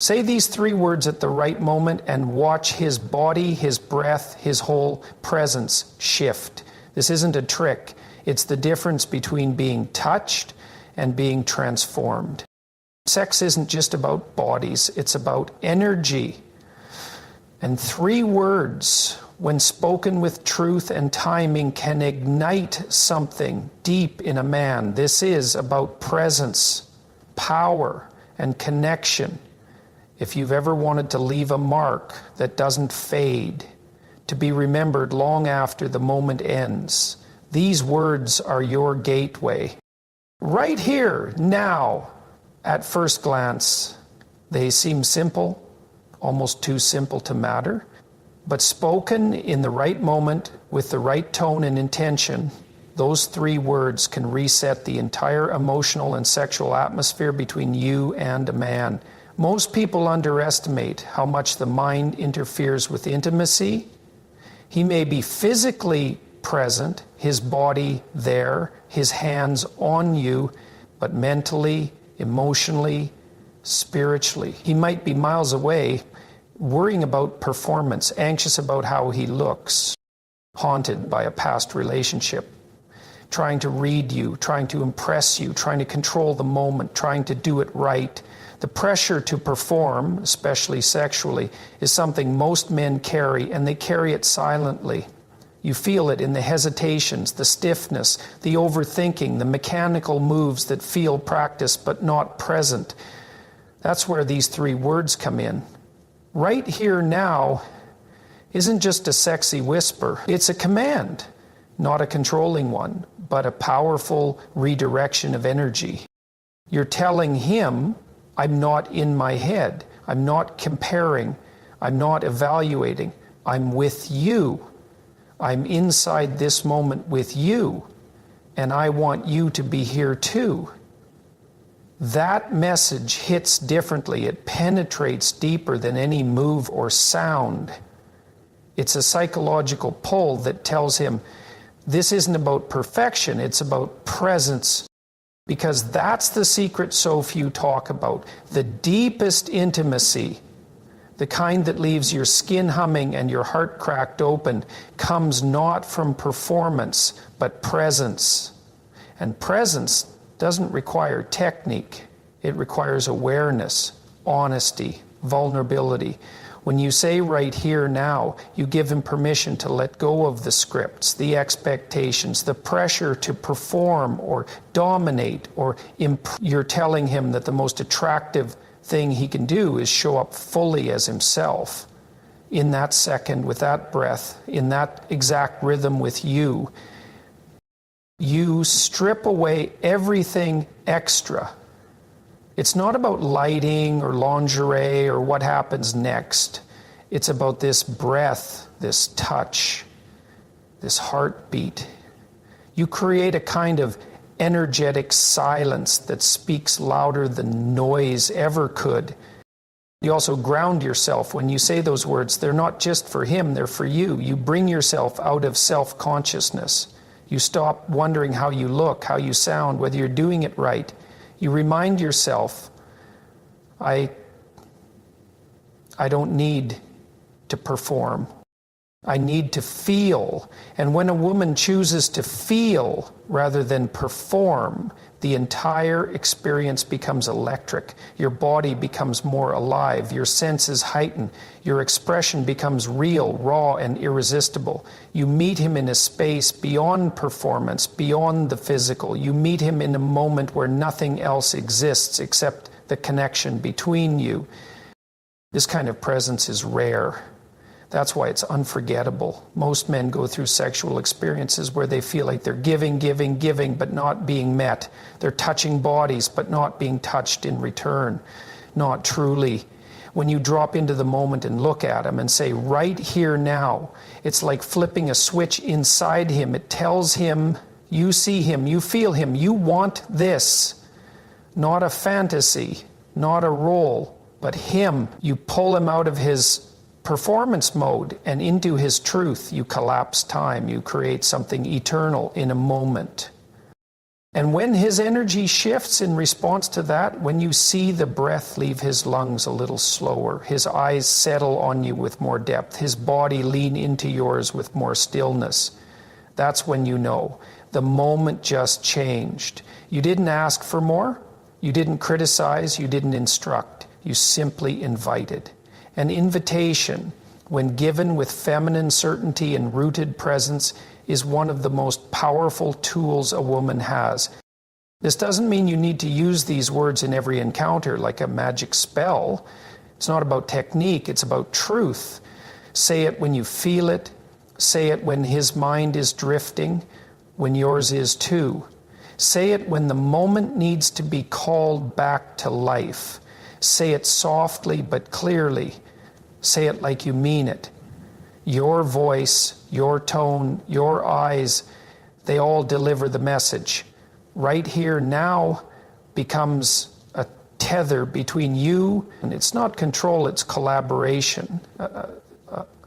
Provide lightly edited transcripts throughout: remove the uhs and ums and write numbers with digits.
Say these 3 words at the right moment and watch his body, his breath, his whole presence shift. This isn't a trick. It's the difference between being touched and being transformed. Sex isn't just about bodies, it's about energy. And 3 words, when spoken with truth and timing, can ignite something deep in a man. This is about presence, power, and connection. If you've ever wanted to leave a mark that doesn't fade, to be remembered long after the moment ends, these words are your gateway. Right here, now, at first glance, they seem simple, almost too simple to matter, but spoken in the right moment with the right tone and intention, those 3 words can reset the entire emotional and sexual atmosphere between you and a man. Most people underestimate how much the mind interferes with intimacy. He may be physically present, his body there, his hands on you, but mentally, emotionally, spiritually, he might be miles away, worrying about performance, anxious about how he looks, haunted by a past relationship, trying to read you, trying to impress you, trying to control the moment, trying to do it right. The pressure to perform, especially sexually, is something most men carry, and they carry it silently. You feel it in the hesitations, the stiffness, the overthinking, the mechanical moves that feel practiced but not present. That's where these 3 words come in. Right here now isn't just a sexy whisper. It's a command, not a controlling one, but a powerful redirection of energy. You're telling him, I'm not in my head. I'm not comparing. I'm not evaluating. I'm with you. I'm inside this moment with you. And I want you to be here too. That message hits differently. It penetrates deeper than any move or sound. It's a psychological pull that tells him, this isn't about perfection, it's about presence. Because that's the secret so few talk about. The deepest intimacy, the kind that leaves your skin humming and your heart cracked open, comes not from performance, but presence. And presence doesn't require technique. It requires awareness, honesty, vulnerability. When you say right here now, you give him permission to let go of the scripts, the expectations, the pressure to perform or dominate, or you're telling him that the most attractive thing he can do is show up fully as himself in that second, with that breath, in that exact rhythm with you. You strip away everything extra. It's not about lighting or lingerie or what happens next. It's about this breath, this touch, this heartbeat. You create a kind of energetic silence that speaks louder than noise ever could. You also ground yourself when you say those words. They're not just for him, they're for you. You bring yourself out of self-consciousness. You stop wondering how you look, how you sound, whether you're doing it right. You remind yourself, I don't need to perform. I need to feel. And when a woman chooses to feel rather than perform, the entire experience becomes electric. Your body becomes more alive. Your senses heighten. Your expression becomes real, raw, and irresistible. You meet him in a space beyond performance, beyond the physical. You meet him in a moment where nothing else exists except the connection between you. This kind of presence is rare. That's why it's unforgettable. Most men go through sexual experiences where they feel like they're giving, but not being met. They're touching bodies, but not being touched in return. Not truly. When you drop into the moment and look at him and say, right here now, it's like flipping a switch inside him. It tells him, you see him, you feel him, you want this. Not a fantasy, not a role, but him. You pull him out of his performance mode and into his truth. You collapse time. You create something eternal in a moment. And when his energy shifts in response to that, when you see the breath leave his lungs a little slower, his eyes settle on you with more depth, his body lean into yours with more stillness, that's when you know. The moment just changed. You didn't ask for more. You didn't criticize. You didn't instruct. You simply invited. An invitation, when given with feminine certainty and rooted presence, is one of the most powerful tools a woman has. This doesn't mean you need to use these words in every encounter like a magic spell. It's not about technique, it's about truth. Say it when you feel it. Say it when his mind is drifting, when yours is too. Say it when the moment needs to be called back to life. Say it softly but clearly. Say it like you mean it. Your voice, your tone, your eyes, they all deliver the message. Right here now becomes a tether between you, and it's not control, it's collaboration.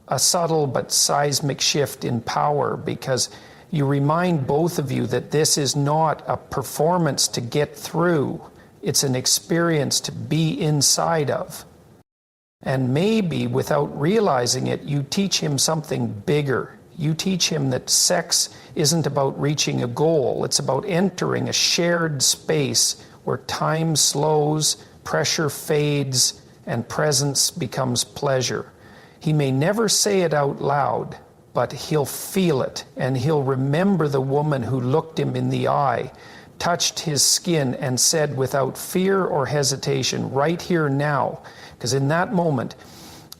A subtle but seismic shift in power, because you remind both of you that this is not a performance to get through. It's an experience to be inside of. And maybe without realizing it, you teach him something bigger. You teach him that sex isn't about reaching a goal. It's about entering a shared space where time slows, pressure fades, and presence becomes pleasure. He may never say it out loud, but he'll feel it, and he'll remember the woman who looked him in the eye, touched his skin, and said without fear or hesitation, right here now, because in that moment,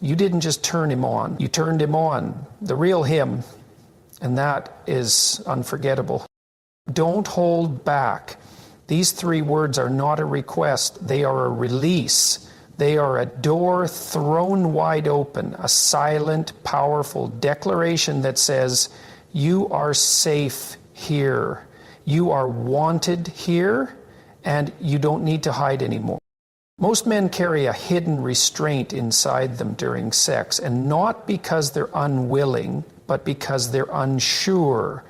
you didn't just turn him on, you turned him on, the real him, and that is unforgettable. Don't hold back. These three words are not a request, they are a release. They are a door thrown wide open, a silent, powerful declaration that says, you are safe here. You are wanted here, and you don't need to hide anymore. Most men carry a hidden restraint inside them during sex, and not because they're unwilling, but because they're unsure.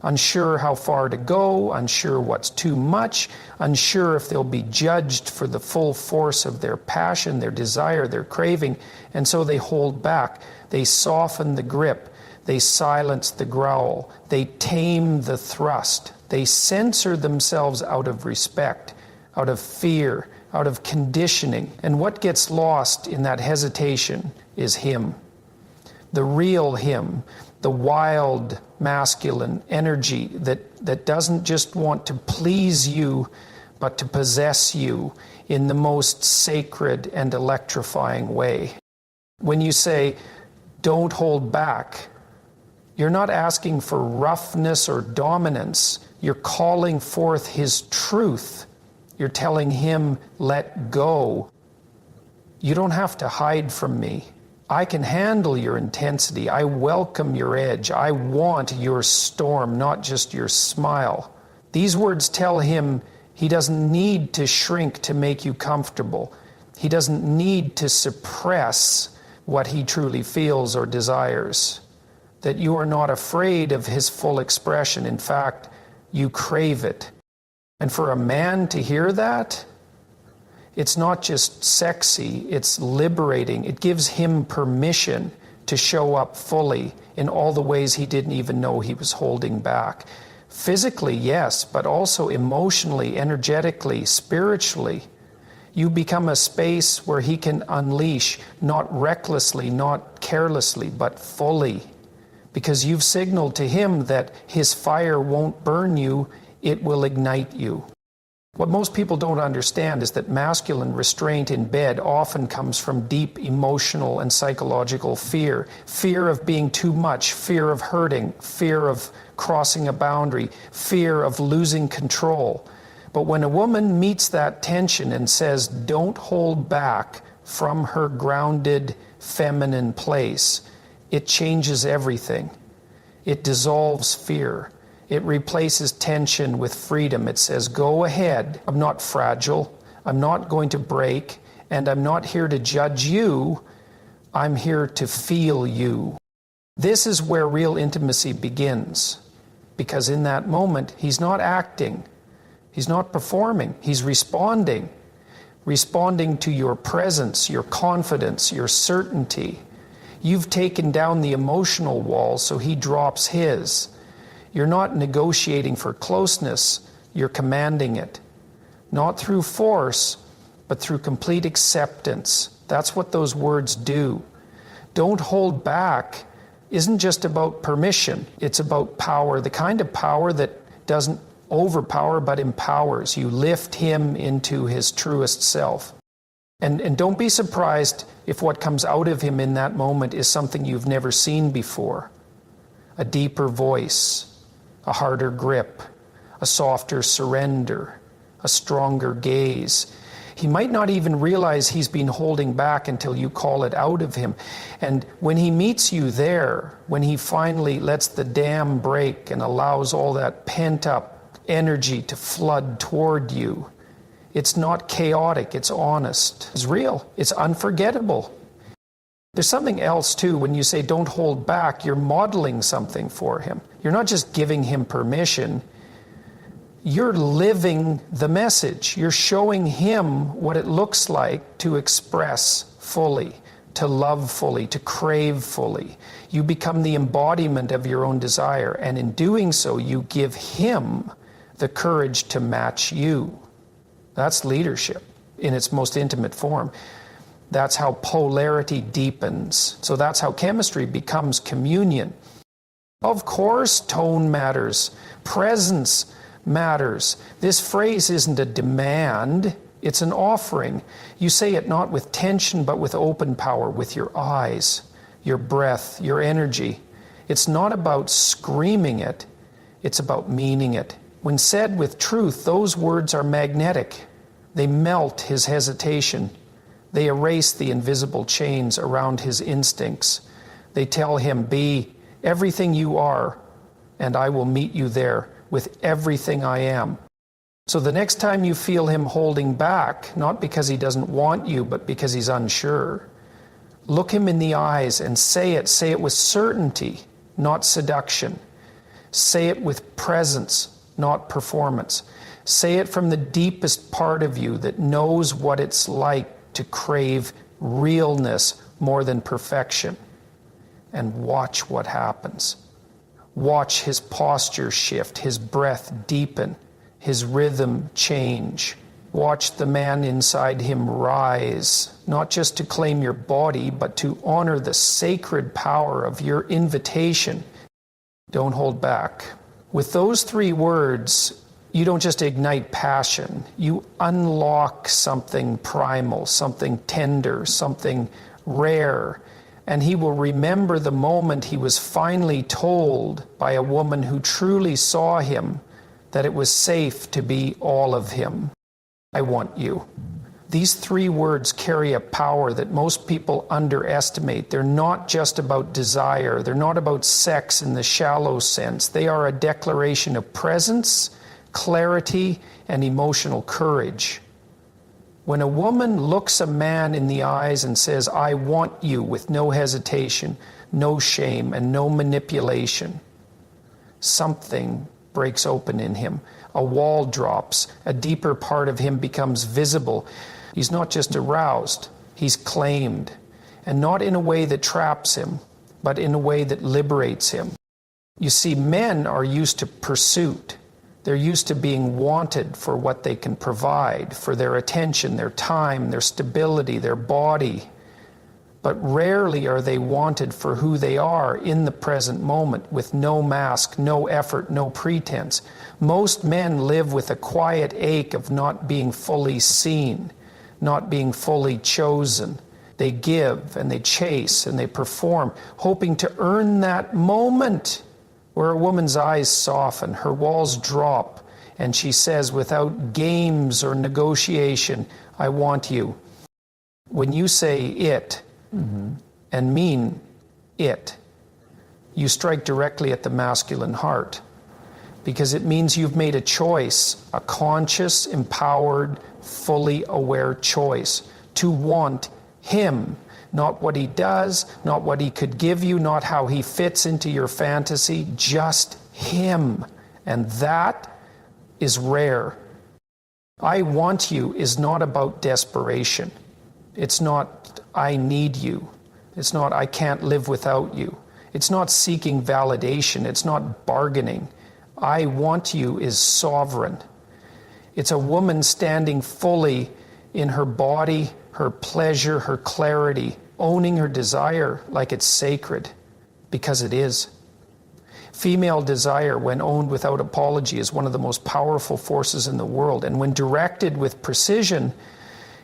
Unsure how far to go, unsure what's too much, unsure if they'll be judged for the full force of their passion, their desire, their craving, and so they hold back. They soften the grip. They silence the growl. They tame the thrust. They censor themselves out of respect, out of fear, out of conditioning. And what gets lost in that hesitation is him. The real him. The wild masculine energy that doesn't just want to please you, but to possess you in the most sacred and electrifying way. When you say, don't hold back, you're not asking for roughness or dominance. You're calling forth his truth. You're telling him, let go. You don't have to hide from me. I can handle your intensity. I welcome your edge. I want your storm, not just your smile. These words tell him he doesn't need to shrink to make you comfortable. He doesn't need to suppress what he truly feels or desires. That you are not afraid of his full expression. In fact, you crave it. And for a man to hear that, it's not just sexy, it's liberating. It gives him permission to show up fully in all the ways he didn't even know he was holding back. Physically, yes, but also emotionally, energetically, spiritually. You become a space where he can unleash, not recklessly, not carelessly, but fully. Because you've signaled to him that his fire won't burn you, it will ignite you. What most people don't understand is that masculine restraint in bed often comes from deep emotional and psychological fear. Fear of being too much, fear of hurting, fear of crossing a boundary, fear of losing control. But when a woman meets that tension and says, don't hold back from her grounded feminine place, it changes everything. It dissolves fear. It replaces tension with freedom. It says, go ahead. I'm not fragile. I'm not going to break. And I'm not here to judge you. I'm here to feel you. This is where real intimacy begins. Because in that moment, he's not acting. He's not performing. He's responding. Responding to your presence, your confidence, your certainty. You've taken down the emotional wall, so he drops his. You're not negotiating for closeness. You're commanding it. Not through force, but through complete acceptance. That's what those words do. Don't hold back isn't just about permission. It's about power, the kind of power that doesn't overpower but empowers. You lift him into his truest self. And don't be surprised if what comes out of him in that moment is something you've never seen before. A deeper voice, a harder grip, a softer surrender, a stronger gaze. He might not even realize he's been holding back until you call it out of him. And when he meets you there, when he finally lets the dam break and allows all that pent-up energy to flood toward you, it's not chaotic, it's honest, it's real, it's unforgettable. There's something else too. When you say don't hold back, you're modeling something for him. You're not just giving him permission. You're living the message. You're showing him what it looks like to express fully, to love fully, to crave fully. You become the embodiment of your own desire, and in doing so, you give him the courage to match you. That's leadership in its most intimate form. That's how polarity deepens. So that's how chemistry becomes communion. Of course, tone matters. Presence matters. This phrase isn't a demand, it's an offering. You say it not with tension, but with open power, with your eyes, your breath, your energy. It's not about screaming it, it's about meaning it. When said with truth, those words are magnetic. They melt his hesitation. They erase the invisible chains around his instincts. They tell him, be everything you are, and I will meet you there with everything I am. So the next time you feel him holding back, not because he doesn't want you, but because he's unsure, look him in the eyes and say it with certainty, not seduction. Say it with presence, not performance. Say it from the deepest part of you that knows what it's like to crave realness more than perfection. And watch what happens. Watch his posture shift, his breath deepen, his rhythm change. Watch the man inside him rise, not just to claim your body, but to honor the sacred power of your invitation. Don't hold back. With those 3 words, you don't just ignite passion. You unlock something primal, something tender, something rare. And he will remember the moment he was finally told by a woman who truly saw him that it was safe to be all of him. I want you. These 3 words carry a power that most people underestimate. They're not just about desire. They're not about sex in the shallow sense. They are a declaration of presence, clarity, and emotional courage. When a woman looks a man in the eyes and says, I want you, with no hesitation, no shame, and no manipulation, something breaks open in him. A wall drops. A deeper part of him becomes visible. He's not just aroused, he's claimed. And not in a way that traps him, but in a way that liberates him. You see, men are used to pursuit. They're used to being wanted for what they can provide, for their attention, their time, their stability, their body. But rarely are they wanted for who they are in the present moment, with no mask, no effort, no pretense. Most men live with a quiet ache of not being fully seen, not being fully chosen. They give and they chase and they perform, hoping to earn that moment where a woman's eyes soften, her walls drop, and she says without games or negotiation, I want you. When you say it and mean it, you strike directly at the masculine heart, because it means you've made a choice, a conscious, empowered, fully aware choice to want him. Not what he does, not what he could give you, not how he fits into your fantasy, just him. And that is rare. I want you is not about desperation. It's not, I need you. It's not, I can't live without you. It's not seeking validation. It's not bargaining. I want you is sovereign. It's a woman standing fully in her body, her pleasure, her clarity, owning her desire like it's sacred, because it is. Female desire, when owned without apology, is one of the most powerful forces in the world. And when directed with precision,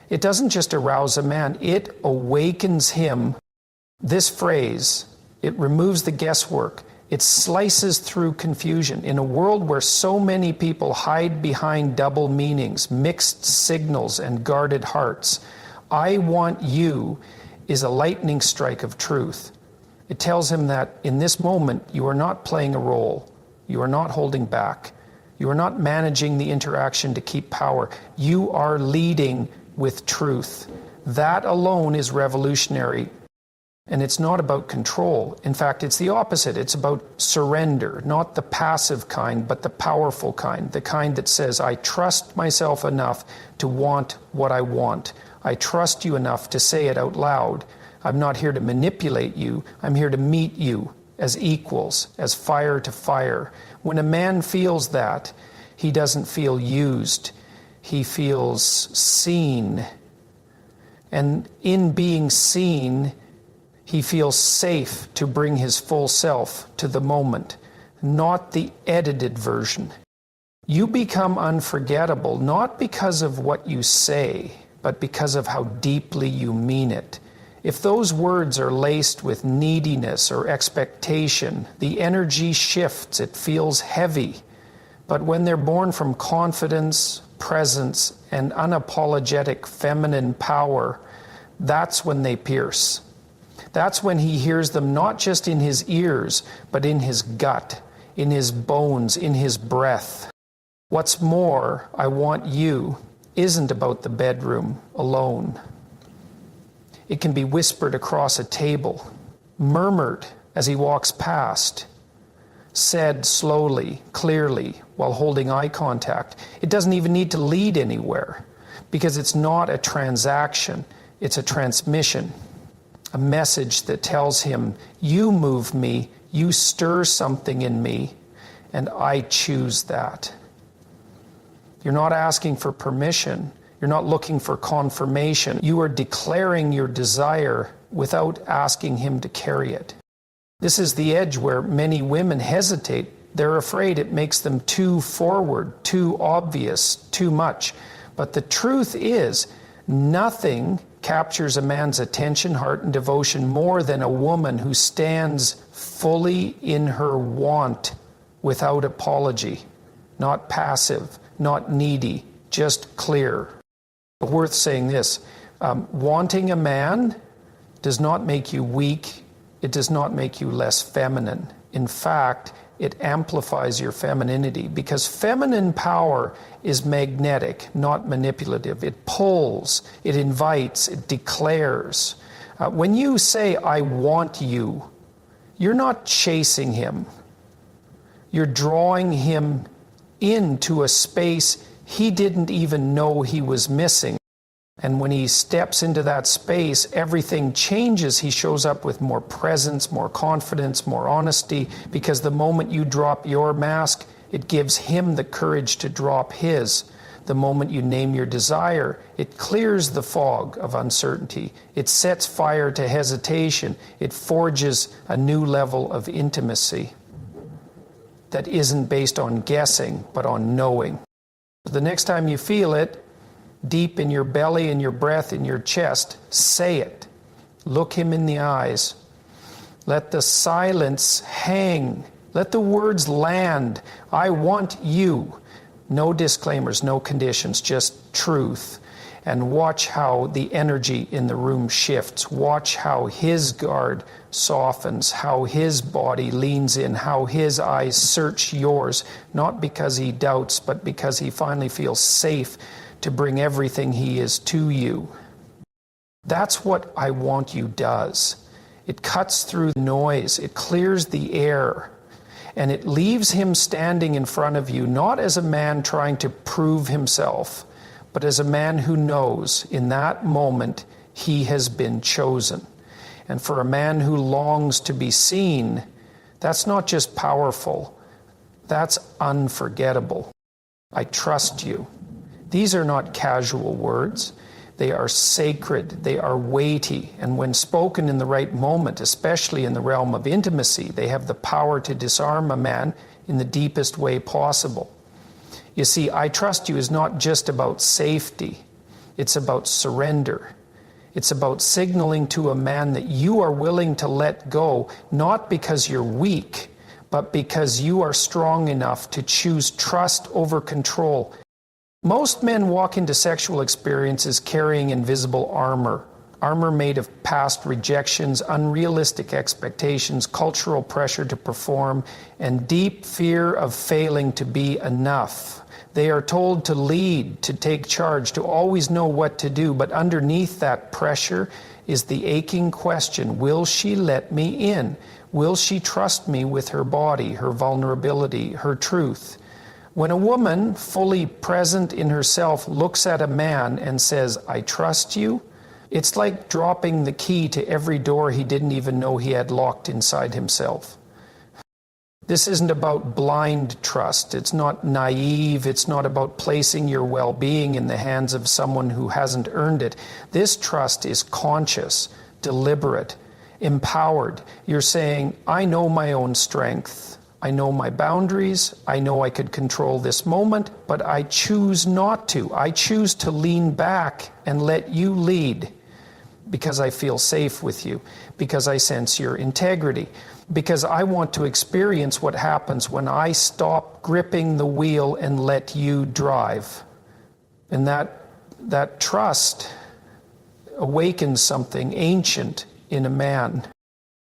it doesn't just arouse a man, it awakens him. This phrase, it removes the guesswork. It slices through confusion. In a world where so many people hide behind double meanings, mixed signals, and guarded hearts, I want you is a lightning strike of truth. It tells him that in this moment, you are not playing a role. You are not holding back. You are not managing the interaction to keep power. You are leading with truth. That alone is revolutionary. And it's not about control. In fact, it's the opposite. It's about surrender, not the passive kind, but the powerful kind, the kind that says, I trust myself enough to want what I want. I trust you enough to say it out loud. I'm not here to manipulate you. I'm here to meet you as equals, as fire to fire. When a man feels that, he doesn't feel used. He feels seen. And in being seen, he feels safe to bring his full self to the moment, not the edited version. You become unforgettable, not because of what you say, but because of how deeply you mean it. If those words are laced with neediness or expectation, the energy shifts, it feels heavy. But when they're born from confidence, presence, and unapologetic feminine power, that's when they pierce. That's when he hears them not just in his ears, but in his gut, in his bones, in his breath. What's more, I want you isn't about the bedroom alone. It can be whispered across a table, murmured as he walks past, said slowly, clearly, while holding eye contact. It doesn't even need to lead anywhere, because it's not a transaction, it's a transmission, a message that tells him, you move me, you stir something in me, and I choose that. You're not asking for permission. You're not looking for confirmation. You are declaring your desire without asking him to carry it. This is the edge where many women hesitate. They're afraid it makes them too forward, too obvious, too much. But the truth is, nothing captures a man's attention, heart, and devotion more than a woman who stands fully in her want without apology, not passive, not needy, just clear. Worth saying this, wanting a man does not make you weak. It does not make you less feminine. In fact, it amplifies your femininity, because feminine power is magnetic, not manipulative. It pulls, it invites, it declares. When you say, I want you, you're not chasing him. You're drawing him into a space he didn't even know he was missing. And when he steps into that space, everything changes. He shows up with more presence, more confidence, more honesty, because the moment you drop your mask, it gives him the courage to drop his. The moment you name your desire, it clears the fog of uncertainty. It sets fire to hesitation. It forges a new level of intimacy that isn't based on guessing, but on knowing. The next time you feel it, deep in your belly, in your breath, in your chest, say it. Look him in the eyes. Let the silence hang. Let the words land. I want you. No disclaimers, no conditions, just truth. And watch how the energy in the room shifts. Watch how his guard softens, how his body leans in, how his eyes search yours, not because he doubts, but because he finally feels safe to bring everything he is to you. That's what I want you does. It cuts through the noise, it clears the air, and it leaves him standing in front of you, not as a man trying to prove himself, but as a man who knows in that moment he has been chosen. And for a man who longs to be seen, that's not just powerful, that's unforgettable. I trust you. These are not casual words. They are sacred, they are weighty, and when spoken in the right moment, especially in the realm of intimacy, they have the power to disarm a man in the deepest way possible. You see, I trust you is not just about safety, it's about surrender. It's about signaling to a man that you are willing to let go, not because you're weak, but because you are strong enough to choose trust over control. Most men walk into sexual experiences carrying invisible armor made of past rejections, unrealistic expectations, cultural pressure to perform, and deep fear of failing to be enough. They are told to lead, to take charge, to always know what to do, but underneath that pressure is the aching question, will she let me in? Will she trust me with her body, her vulnerability, her truth? When a woman, fully present in herself, looks at a man and says, I trust you, it's like dropping the key to every door he didn't even know he had locked inside himself. This isn't about blind trust. It's not naive. It's not about placing your well-being in the hands of someone who hasn't earned it. This trust is conscious, deliberate, empowered. You're saying, I know my own strength. I know my boundaries. I know I could control this moment, but I choose not to. I choose to lean back and let you lead because I feel safe with you, because I sense your integrity, because I want to experience what happens when I stop gripping the wheel and let you drive. And that trust awakens something ancient in a man.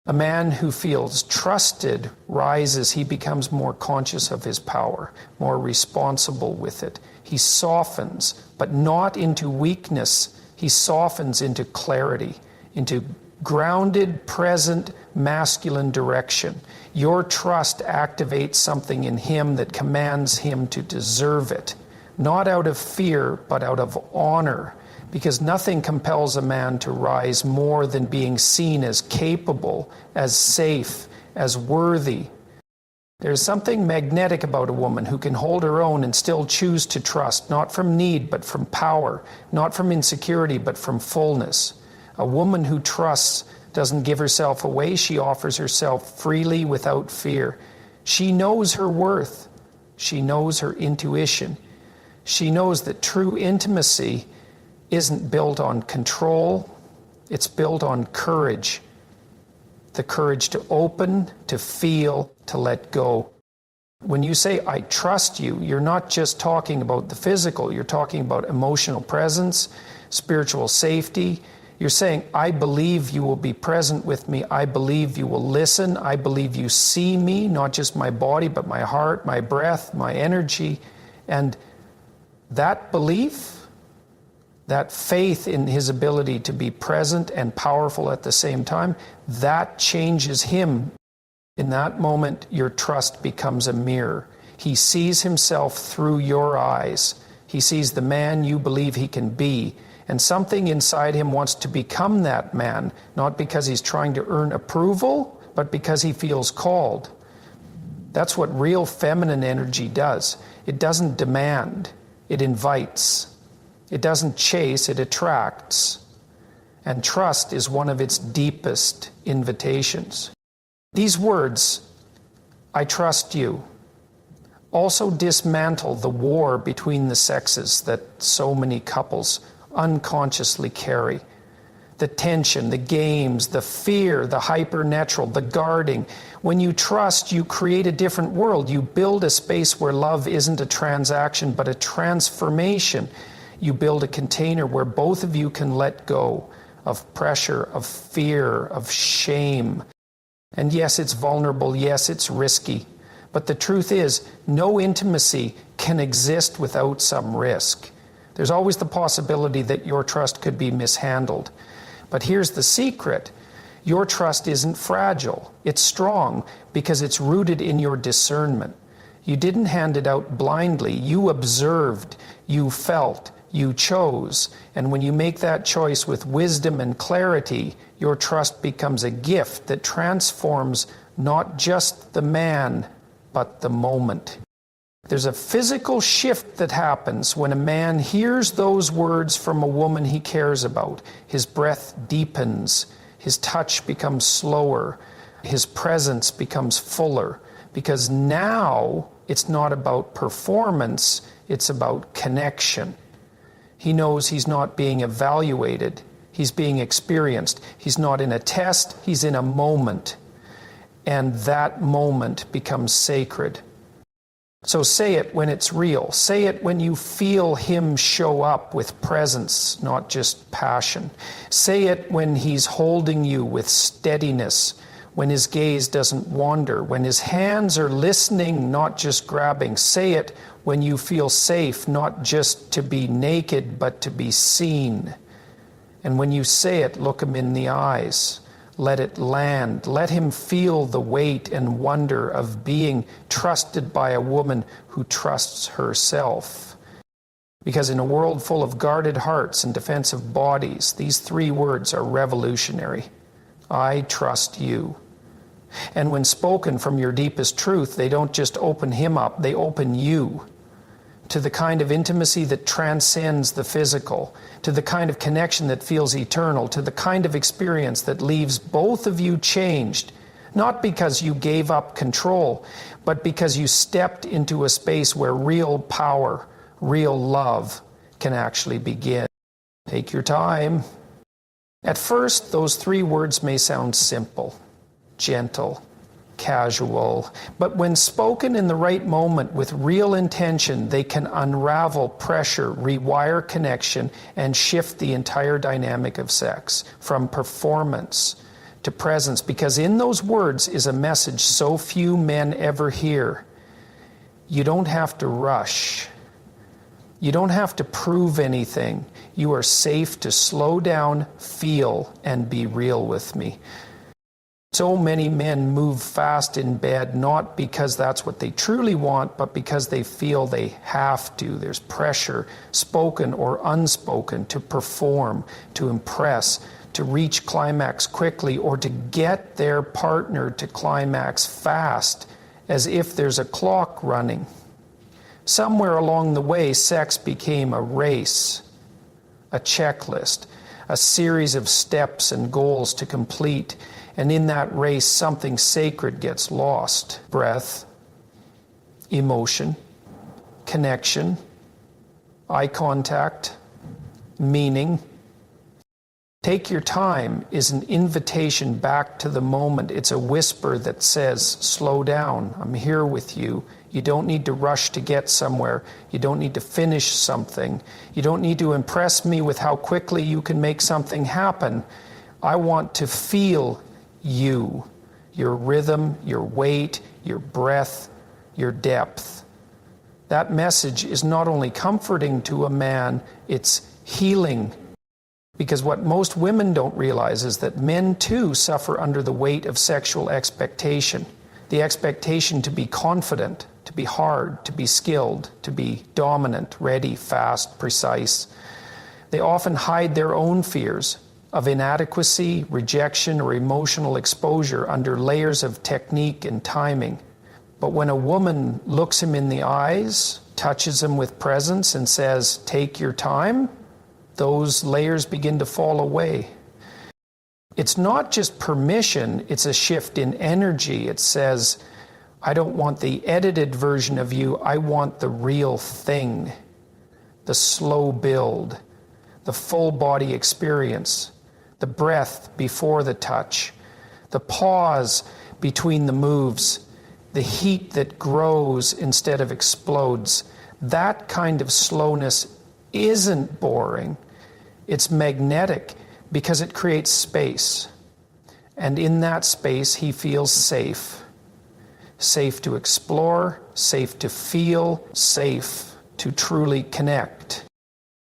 A man who feels trusted rises. He becomes more conscious of his power, more responsible with it. He softens, but not into weakness. He softens into clarity, into grounded, present, masculine direction. Your trust activates something in him that commands him to deserve it, not out of fear, but out of honor. Because nothing compels a man to rise more than being seen as capable, as safe, as worthy. There's something magnetic about a woman who can hold her own and still choose to trust, not from need, but from power, not from insecurity, but from fullness. A woman who trusts doesn't give herself away. She offers herself freely without fear. She knows her worth. She knows her intuition. She knows that true intimacy isn't built on control, it's built on courage. The courage to open, to feel, to let go. When you say, I trust you, you're not just talking about the physical, you're talking about emotional presence, spiritual safety. You're saying, I believe you will be present with me. I believe you will listen. I believe you see me, not just my body, but my heart, my breath, my energy. And that belief, that faith in his ability to be present and powerful at the same time, that changes him. In that moment, your trust becomes a mirror. He sees himself through your eyes. He sees the man you believe he can be. And something inside him wants to become that man, not because he's trying to earn approval, but because he feels called. That's what real feminine energy does. It doesn't demand, it invites. It doesn't chase, it attracts. And trust is one of its deepest invitations. These words, I trust you, also dismantle the war between the sexes that so many couples unconsciously carry. The tension, the games, the fear, the hypernatural, the guarding. When you trust, you create a different world. You build a space where love isn't a transaction, but a transformation. You build a container where both of you can let go of pressure, of fear, of shame. And yes, it's vulnerable. Yes, it's risky. But the truth is, no intimacy can exist without some risk. There's always the possibility that your trust could be mishandled. But here's the secret. Your trust isn't fragile. It's strong because it's rooted in your discernment. You didn't hand it out blindly. You observed, you felt, You chose. And when you make that choice with wisdom and clarity, your trust becomes a gift that transforms not just the man, but the moment. There's a physical shift that happens when a man hears those words from a woman he cares about. His breath deepens, his touch becomes slower, his presence becomes fuller, because now it's not about performance, it's about connection. He knows he's not being evaluated, he's being experienced. He's not in a test, he's in a moment. And that moment becomes sacred. So say it when it's real. Say it when you feel him show up with presence, not just passion. Say it when he's holding you with steadiness, when his gaze doesn't wander, when his hands are listening, not just grabbing. Say it when you feel safe, not just to be naked, but to be seen. And when you say it, look him in the eyes. Let it land. Let him feel the weight and wonder of being trusted by a woman who trusts herself. Because in a world full of guarded hearts and defensive bodies, these 3 words are revolutionary. I trust you. And when spoken from your deepest truth, they don't just open him up, they open you to the kind of intimacy that transcends the physical, to the kind of connection that feels eternal, to the kind of experience that leaves both of you changed, not because you gave up control, but because you stepped into a space where real power, real love can actually begin. Take your time. At first, those 3 words may sound simple, gentle, casual, but when spoken in the right moment with real intention, they can unravel pressure, rewire connection, and shift the entire dynamic of sex from performance to presence, because in those words is a message so few men ever hear. You don't have to rush. You don't have to prove anything. You are safe to slow down, feel, and be real with me. So many men move fast in bed, not because that's what they truly want, but because they feel they have to. There's pressure, spoken or unspoken, to perform, to impress, to reach climax quickly, or to get their partner to climax fast, as if there's a clock running. Somewhere along the way, sex became a race, a checklist, a series of steps and goals to complete. And in that race, something sacred gets lost. Breath, emotion, connection, eye contact, meaning. Take your time is an invitation back to the moment. It's a whisper that says, slow down, I'm here with you. You don't need to rush to get somewhere. You don't need to finish something. You don't need to impress me with how quickly you can make something happen. I want to feel you, your rhythm, your weight, your breath, your depth. That message is not only comforting to a man, it's healing. Because what most women don't realize is that men too suffer under the weight of sexual expectation. The expectation to be confident, to be hard, to be skilled, to be dominant, ready, fast, precise. They often hide their own fears of inadequacy, rejection, or emotional exposure under layers of technique and timing. But when a woman looks him in the eyes, touches him with presence, and says, take your time, those layers begin to fall away. It's not just permission, it's a shift in energy. It says, I don't want the edited version of you, I want the real thing. The slow build, the full body experience, the breath before the touch, the pause between the moves, the heat that grows instead of explodes. That kind of slowness isn't boring. It's magnetic because it creates space. And in that space, he feels safe. Safe to explore, safe to feel, safe to truly connect.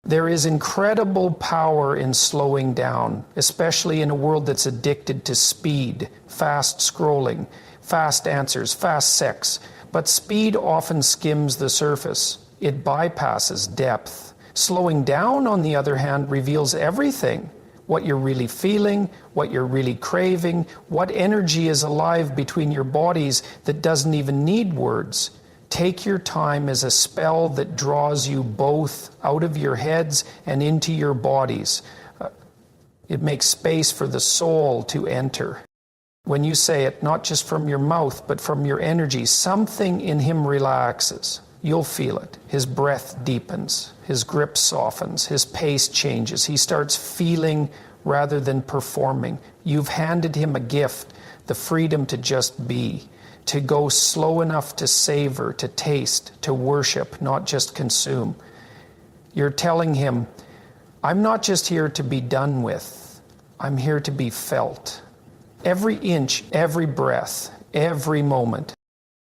There is incredible power in slowing down, especially in a world that's addicted to speed, fast scrolling, fast answers, fast sex. But speed often skims the surface. It bypasses depth. Slowing down, on the other hand, reveals everything. What you're really feeling, what you're really craving, what energy is alive between your bodies that doesn't even need words. Take your time as a spell that draws you both out of your heads and into your bodies. It makes space for the soul to enter. When you say it, not just from your mouth, but from your energy, something in him relaxes. You'll feel it. His breath deepens. His grip softens. His pace changes. He starts feeling rather than performing. You've handed him a gift, the freedom to just be, to go slow enough to savor, to taste, to worship, not just consume. You're telling him, I'm not just here to be done with. I'm here to be felt. Every inch, every breath, every moment.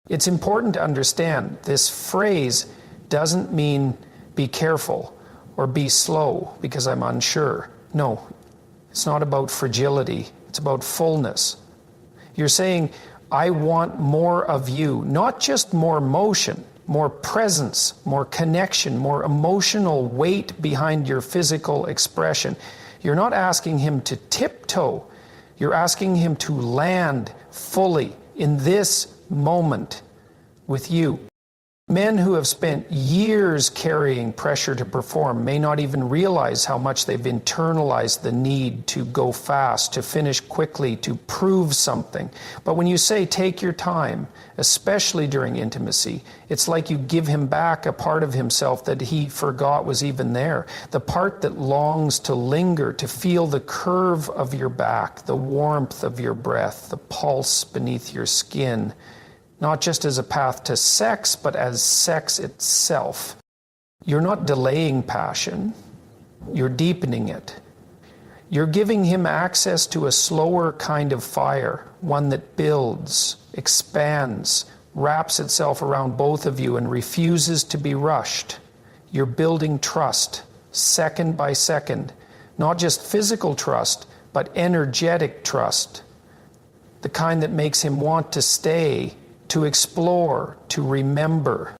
It's important to understand this phrase doesn't mean be careful or be slow because I'm unsure. No, it's not about fragility. It's about fullness. You're saying, I want more of you, not just more motion, more presence, more connection, more emotional weight behind your physical expression. You're not asking him to tiptoe. You're asking him to land fully in this moment with you. Men who have spent years carrying pressure to perform may not even realize how much they've internalized the need to go fast, to finish quickly, to prove something. But when you say take your time, especially during intimacy, it's like you give him back a part of himself that he forgot was even there. The part that longs to linger, to feel the curve of your back, the warmth of your breath, the pulse beneath your skin. Not just as a path to sex, but as sex itself. You're not delaying passion, you're deepening it. You're giving him access to a slower kind of fire, one that builds, expands, wraps itself around both of you and refuses to be rushed. You're building trust, second by second. Not just physical trust, but energetic trust. The kind that makes him want to stay, to explore, to remember.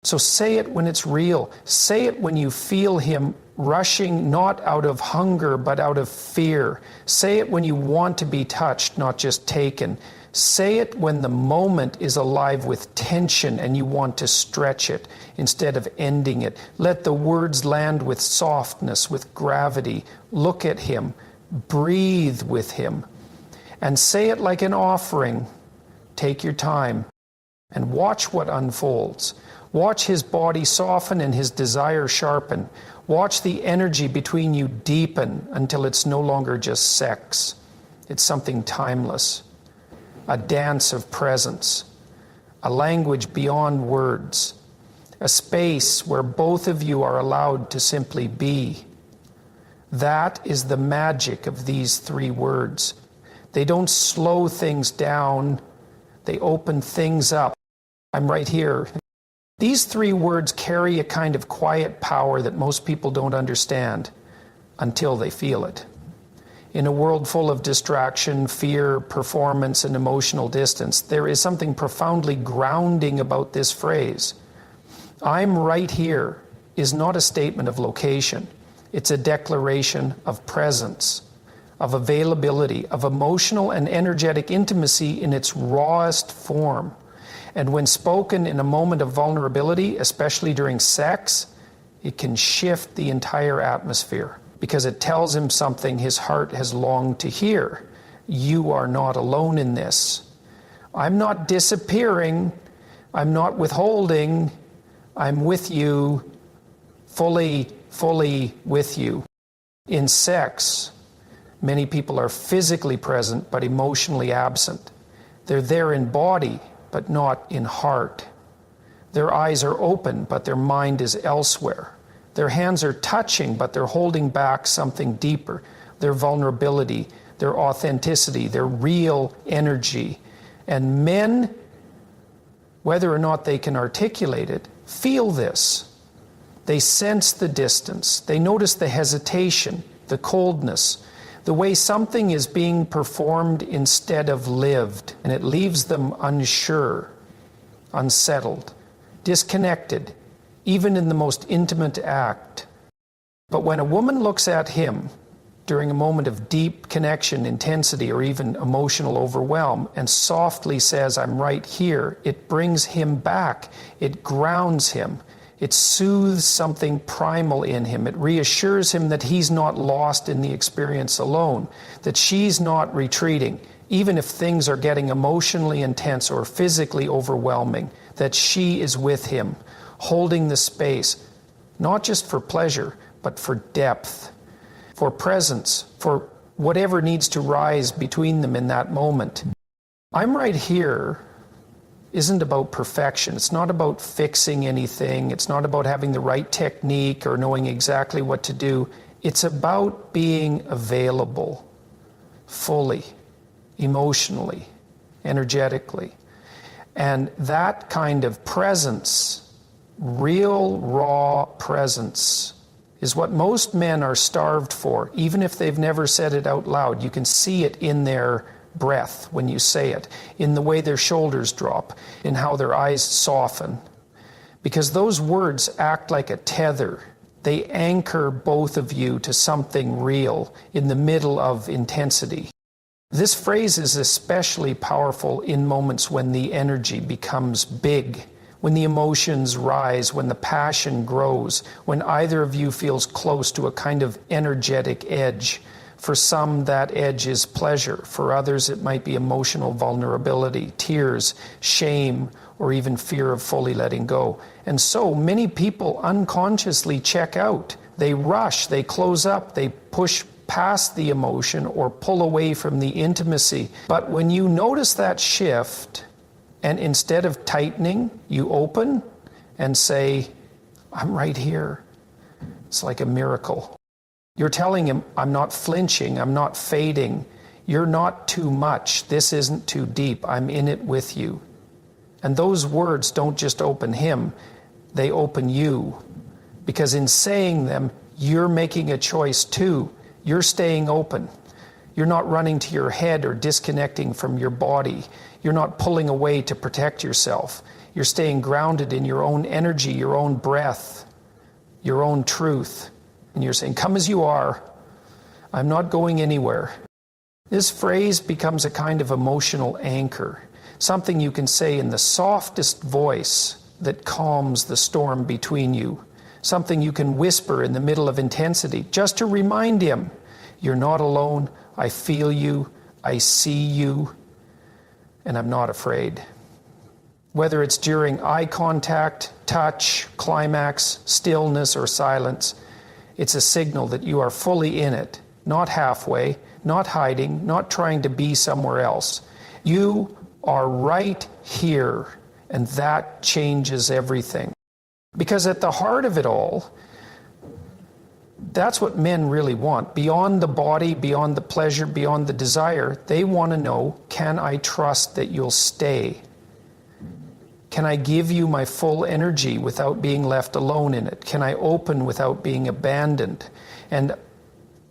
So say it when it's real. Say it when you feel him rushing not out of hunger but out of fear. Say it when you want to be touched, not just taken. Say it when the moment is alive with tension and you want to stretch it instead of ending it. Let the words land with softness, with gravity. Look at him. Breathe with him. And say it like an offering. Take your time and watch what unfolds. Watch his body soften and his desire sharpen. Watch the energy between you deepen until it's no longer just sex. It's something timeless. A dance of presence. A language beyond words. A space where both of you are allowed to simply be. That is the magic of these 3 words. They don't slow things down. They open things up. I'm right here. These 3 words carry a kind of quiet power that most people don't understand until they feel it. In a world full of distraction, fear, performance, and emotional distance, there is something profoundly grounding about this phrase. I'm right here is not a statement of location. It's a declaration of presence, of availability, of emotional and energetic intimacy in its rawest form. And when spoken in a moment of vulnerability, especially during sex, it can shift the entire atmosphere because it tells him something his heart has longed to hear. You are not alone in this. I'm not disappearing. I'm not withholding. I'm with you, fully with you. In sex, many people are physically present but emotionally absent. They're there in body but not in heart. Their eyes are open but their mind is elsewhere. Their hands are touching but they're holding back something deeper. Their vulnerability, their authenticity, their real energy. And men, whether or not they can articulate it, feel this. They sense the distance. They notice the hesitation, the coldness, the way something is being performed instead of lived, and it leaves them unsure, unsettled, disconnected, even in the most intimate act. But when a woman looks at him during a moment of deep connection, intensity, or even emotional overwhelm, and softly says, "I'm right here," it brings him back. It grounds him. It soothes something primal in him. It reassures him that he's not lost in the experience alone, that she's not retreating, even if things are getting emotionally intense or physically overwhelming, that she is with him, holding the space, not just for pleasure, but for depth, for presence, for whatever needs to rise between them in that moment. "I'm right here" isn't about perfection. It's not about fixing anything. It's not about having the right technique or knowing exactly what to do. It's about being available fully, emotionally, energetically. And that kind of presence, real, raw presence, is what most men are starved for, even if they've never said it out loud. You can see it in their breath when you say it, in the way their shoulders drop, in how their eyes soften. Because those words act like a tether. They anchor both of you to something real in the middle of intensity. This phrase is especially powerful in moments when the energy becomes big, when the emotions rise, when the passion grows, when either of you feels close to a kind of energetic edge. For some, that edge is pleasure. For others, it might be emotional vulnerability, tears, shame, or even fear of fully letting go. And so many people unconsciously check out. They rush, they close up, they push past the emotion or pull away from the intimacy. But when you notice that shift, and instead of tightening, you open and say, "I'm right here," it's like a miracle. You're telling him, "I'm not flinching, I'm not fading. You're not too much. This isn't too deep. I'm in it with you." And those words don't just open him, they open you. Because in saying them, you're making a choice too. You're staying open. You're not running to your head or disconnecting from your body. You're not pulling away to protect yourself. You're staying grounded in your own energy, your own breath, your own truth. And you're saying, "Come as you are. I'm not going anywhere." This phrase becomes a kind of emotional anchor, something you can say in the softest voice that calms the storm between you, something you can whisper in the middle of intensity, just to remind him, "You're not alone. I feel you. I see you. And I'm not afraid." Whether it's during eye contact, touch, climax, stillness, or silence, it's a signal that you are fully in it, not halfway, not hiding, not trying to be somewhere else. You are right here, and that changes everything. Because at the heart of it all, that's what men really want. Beyond the body, beyond the pleasure, beyond the desire, they want to know, can I trust that you'll stay? Can I give you my full energy without being left alone in it? Can I open without being abandoned? And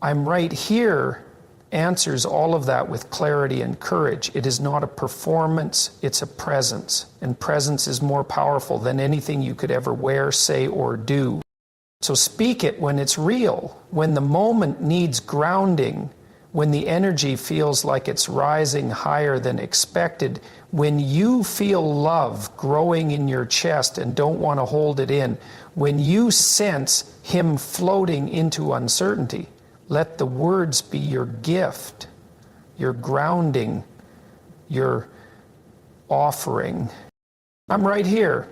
"I'm right here" answers all of that with clarity and courage. It is not a performance, it's a presence. And presence is more powerful than anything you could ever wear, say, or do. So speak it when it's real, when the moment needs grounding, when the energy feels like it's rising higher than expected, when you feel love growing in your chest and don't want to hold it in, when you sense him floating into uncertainty, let the words be your gift, your grounding, your offering. "I'm right here."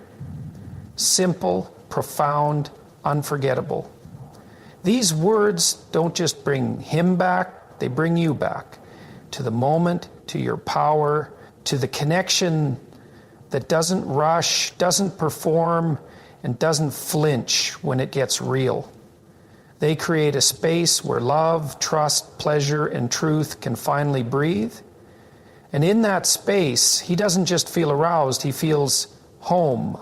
Simple, profound, unforgettable. These words don't just bring him back, they bring you back to the moment, to your power, to the connection that doesn't rush, doesn't perform, and doesn't flinch when it gets real. They create a space where love, trust, pleasure, and truth can finally breathe. And in that space, he doesn't just feel aroused, he feels home,